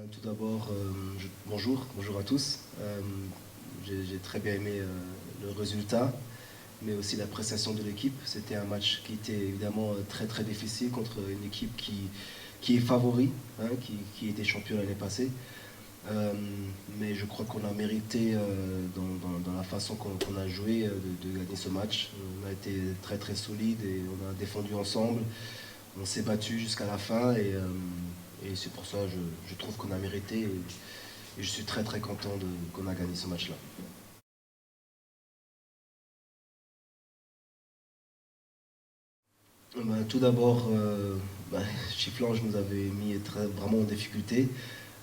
Tout d'abord, bonjour à tous. J'ai très bien aimé le résultat, mais aussi la prestation de l'équipe. C'était un match qui était évidemment très difficile contre une équipe qui est favori, hein, qui était champion l'année passée. Euh, mais je crois qu'on a mérité, dans la façon qu'on a joué, de gagner ce match. On a été très solide et on a défendu ensemble. On s'est battu jusqu'à la fin et c'est pour ça que je trouve qu'on a mérité et je suis très content qu'on a gagné ce match-là. Tout d'abord, Chiflange nous avait mis vraiment en difficulté.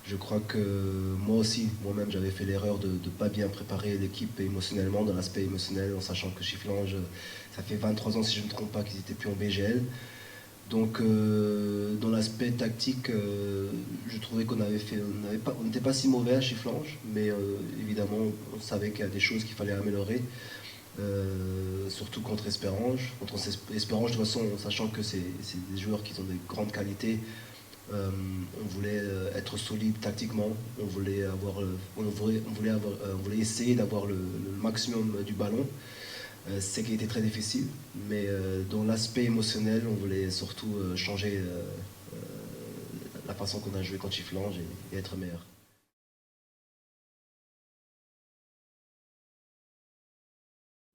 Je crois que moi-même, j'avais fait l'erreur de ne pas bien préparer l'équipe émotionnellement, dans l'aspect émotionnel, en sachant que Chiflange, ça fait 23 ans, si je ne me trompe pas, qu'ils n'étaient plus en BGL. Donc, dans l'aspect tactique, je trouvais on n'était pas si mauvais à Chifflange, mais évidemment, on savait qu'il y a des choses qu'il fallait améliorer, surtout contre Espérange. Contre Espérange, de toute façon, en sachant que c'est des joueurs qui ont des grandes qualités, on voulait être solide tactiquement, on voulait essayer d'avoir le maximum du ballon. C'est qui était très difficile, mais dans l'aspect émotionnel, on voulait surtout changer la façon qu'on a joué contre Chiflange et être meilleur.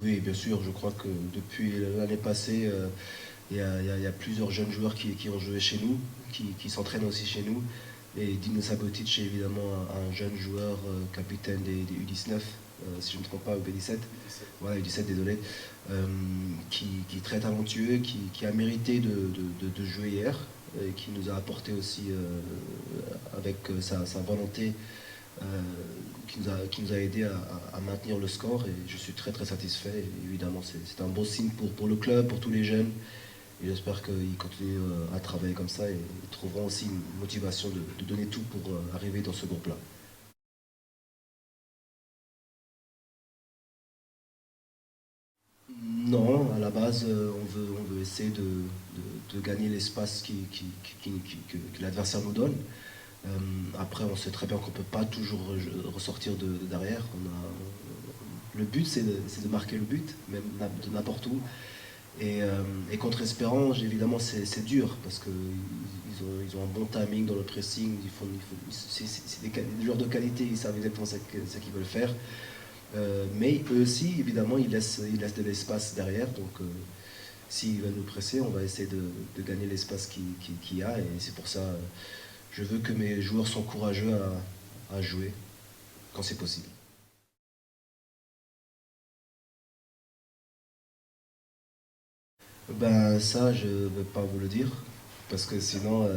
Oui, bien sûr, je crois que depuis l'année passée, il y a plusieurs jeunes joueurs qui ont joué chez nous, qui s'entraînent aussi chez nous. Et Dino Sabotic est évidemment un jeune joueur, capitaine des U19, si je ne me trompe pas, ou B17. Voilà, U17, désolé. Qui est très talentueux, qui a mérité de jouer hier, et qui nous a apporté aussi, avec sa volonté, qui nous a aidé à maintenir le score. Et je suis très satisfait. Et évidemment, c'est un beau signe pour le club, pour tous les jeunes. Et j'espère qu'ils continuent à travailler comme ça et ils trouveront aussi une motivation de donner tout pour arriver dans ce groupe-là. Non, à la base, on veut essayer de gagner l'espace que l'adversaire nous donne. Euh, Après, on sait très bien qu'on ne peut pas toujours ressortir de derrière. Le but, c'est de marquer le but, même de n'importe où. Et contre Espérance, évidemment, c'est dur parce qu'ils ont un bon timing dans le pressing. C'est des joueurs de qualité, ils savent exactement ce qu'ils veulent faire. Mais eux aussi, évidemment, ils laissent de l'espace derrière. Donc, s'ils veulent nous presser, on va essayer de gagner l'espace qu'il y a. Et c'est pour ça, je veux que mes joueurs soient courageux à jouer quand c'est possible. Ben ça, je ne vais pas vous le dire, parce que sinon,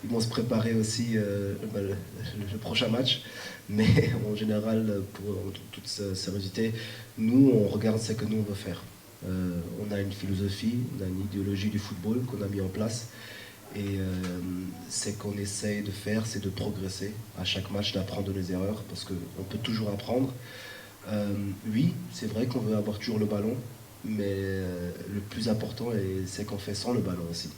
ils vont se préparer aussi le prochain match. Mais en général, en toute sérieuxité, nous, on regarde ce que nous, on veut faire. On a une philosophie, on a une idéologie du football qu'on a mis en place. Et ce qu'on essaye de faire, c'est de progresser à chaque match, d'apprendre de nos erreurs, parce qu'on peut toujours apprendre. Euh, oui, c'est vrai qu'on veut avoir toujours le ballon, mais le plus important, c'est qu'on fait sans le ballon aussi.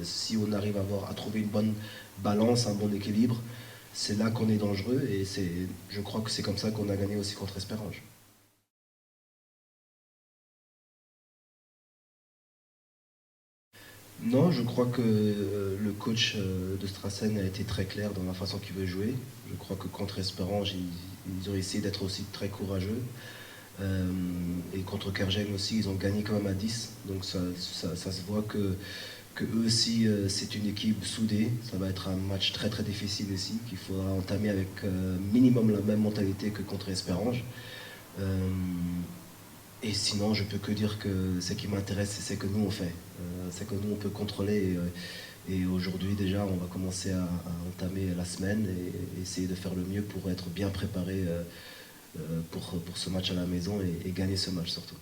Si on arrive à trouver une bonne balance, un bon équilibre, c'est là qu'on est dangereux et je crois que c'est comme ça qu'on a gagné aussi contre Espérance. Non, je crois que le coach de Strassen a été très clair dans la façon qu'il veut jouer. Je crois que contre Espérance, ils ont essayé d'être aussi très courageux. Euh, et contre Kergem aussi, ils ont gagné quand même à 10. Donc ça se voit que eux aussi, c'est une équipe soudée. Ça va être un match très difficile aussi, qu'il faudra entamer avec minimum la même mentalité que contre Espérance. Euh, et sinon, je peux que dire que ce qui m'intéresse, c'est ce que nous on fait. C'est que nous on peut contrôler. Et aujourd'hui déjà, on va commencer à entamer la semaine et essayer de faire le mieux pour être bien préparé pour ce match à la maison et gagner ce match surtout.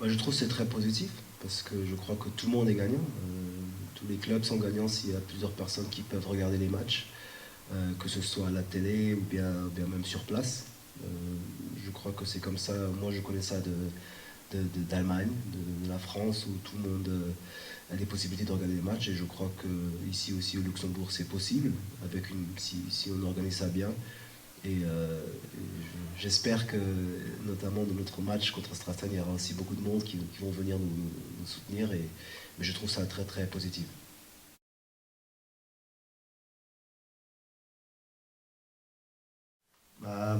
Moi, je trouve que c'est très positif parce que je crois que tout le monde est gagnant. Tous les clubs sont gagnants s'il y a plusieurs personnes qui peuvent regarder les matchs, que ce soit à la télé ou bien même sur place. Euh, je crois que c'est comme ça. Moi, je connais ça d'Allemagne, de la France, où tout le monde a des possibilités de regarder les matchs. Et je crois qu'ici aussi au Luxembourg, c'est possible, si on organise ça bien. Et j'espère que, notamment dans notre match contre Strasbourg, il y aura aussi beaucoup de monde qui vont venir nous soutenir. Mais je trouve ça très très positif.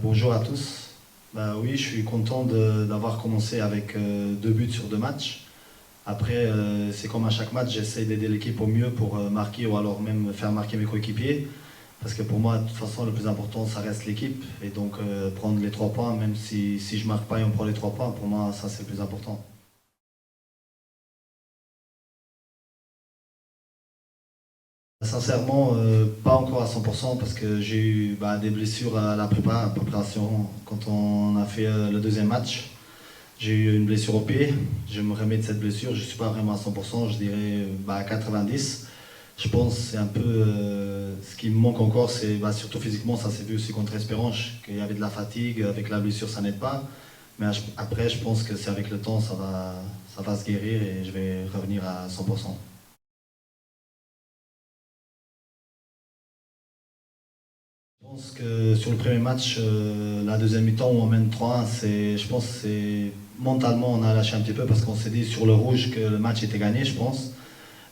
Bonjour à tous. Oui, je suis content d'avoir commencé avec 2 buts sur 2 matchs. Après, c'est comme à chaque match, j'essaie d'aider l'équipe au mieux pour marquer ou alors même faire marquer mes coéquipiers. Parce que pour moi, de toute façon, le plus important, ça reste l'équipe. Et donc, prendre les 3 points, même si je ne marque pas et on prend les 3 points, pour moi, ça, c'est le plus important. Sincèrement, pas encore à 100% parce que j'ai eu des blessures à la préparation quand on a fait le deuxième match. J'ai eu une blessure au pied, je me remets de cette blessure, je ne suis pas vraiment à 100%, je dirais à 90%. Je pense que c'est un peu ce qui me manque encore, c'est surtout physiquement, ça s'est vu aussi contre Espérance, qu'il y avait de la fatigue, avec la blessure ça n'aide pas. Mais après, je pense que c'est avec le temps, ça va se guérir et je vais revenir à 100%. Je pense que sur le premier match, la deuxième mi-temps où on mène 3-1, je pense que c'est mentalement on a lâché un petit peu parce qu'on s'est dit sur le rouge que le match était gagné, je pense.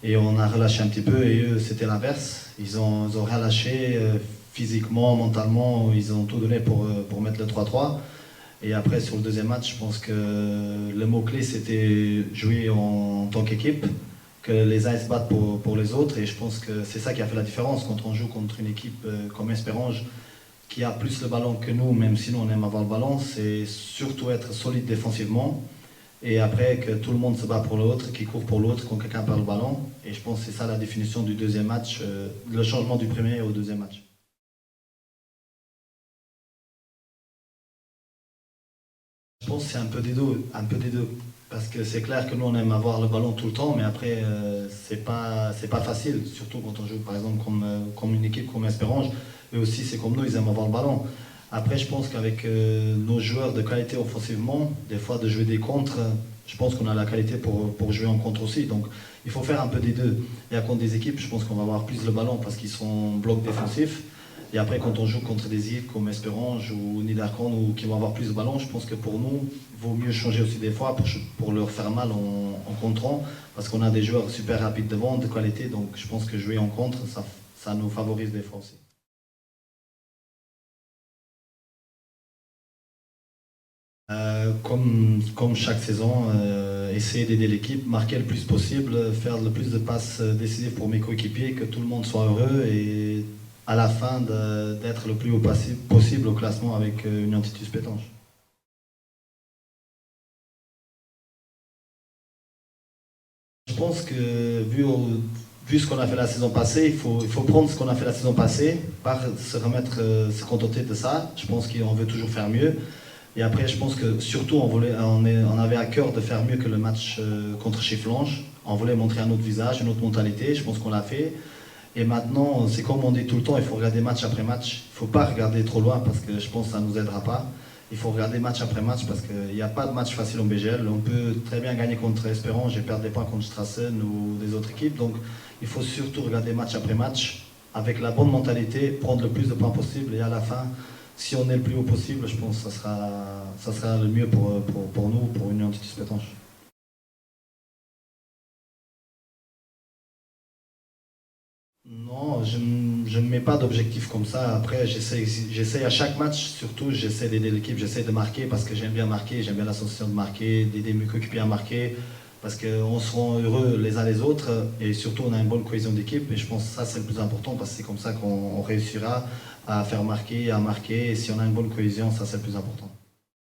Et on a relâché un petit peu et eux c'était l'inverse. Ils ont rien lâché physiquement, mentalement, ils ont tout donné pour mettre le 3-3. Et après sur le deuxième match, je pense que le mot-clé c'était jouer en tant qu'équipe, que les uns se battent pour les autres. Et je pense que c'est ça qui a fait la différence quand on joue contre une équipe comme Espérance qui a plus le ballon que nous, même si nous on aime avoir le ballon, c'est surtout être solide défensivement. Et après que tout le monde se bat pour l'autre, qui court pour l'autre quand quelqu'un perd le ballon. Et je pense que c'est ça la définition du deuxième match, le changement du premier au deuxième match. Je pense que c'est un peu des deux, parce que c'est clair que nous on aime avoir le ballon tout le temps, mais après c'est pas facile, surtout quand on joue par exemple comme une équipe comme Espérance. Eux aussi c'est comme nous, ils aiment avoir le ballon. Après je pense qu'avec nos joueurs de qualité offensivement, des fois de jouer des contres, je pense qu'on a la qualité pour jouer en contre aussi. Donc il faut faire un peu des deux. Et à contre des équipes, je pense qu'on va avoir plus le ballon parce qu'ils sont en bloc défensif. Et après, quand on joue contre des équipes comme Espérance ou Niederkorn ou qui vont avoir plus de ballon, je pense que pour nous, il vaut mieux changer aussi des fois pour leur faire mal en contrant, parce qu'on a des joueurs super rapides devant, de qualité, donc je pense que jouer en contre, ça nous favorise des fois aussi. Comme chaque saison, essayer d'aider l'équipe, marquer le plus possible, faire le plus de passes décisives pour mes coéquipiers, que tout le monde soit heureux et à la fin d'être le plus haut possible au classement avec une Titus Pétange. Je pense que vu ce qu'on a fait la saison passée, il faut prendre ce qu'on a fait la saison passée, pas se contenter de ça. Je pense qu'on veut toujours faire mieux. Et après, je pense que surtout, on avait à cœur de faire mieux que le match contre Chifflange. On voulait montrer un autre visage, une autre mentalité. Je pense qu'on l'a fait. Et maintenant, c'est comme on dit tout le temps, il faut regarder match après match. Il ne faut pas regarder trop loin parce que je pense que ça ne nous aidera pas. Il faut regarder match après match parce qu'il n'y a pas de match facile en BGL. On peut très bien gagner contre Espérance et perdre des points contre Strassen ou des autres équipes. Donc il faut surtout regarder match après match avec la bonne mentalité, prendre le plus de points possible et à la fin, si on est le plus haut possible, je pense que ça sera le mieux pour nous, pour Union Titus Pétange. Non, je ne mets pas d'objectif comme ça. Après, j'essaie à chaque match, surtout, j'essaie d'aider l'équipe, j'essaie de marquer parce que j'aime bien marquer, j'aime bien la sensation de marquer, d'aider mes coéquipiers à marquer, parce qu'on se rend heureux les uns les autres et surtout on a une bonne cohésion d'équipe et je pense que ça c'est le plus important parce que c'est comme ça qu'on réussira à faire marquer, à marquer et si on a une bonne cohésion, ça c'est le plus important.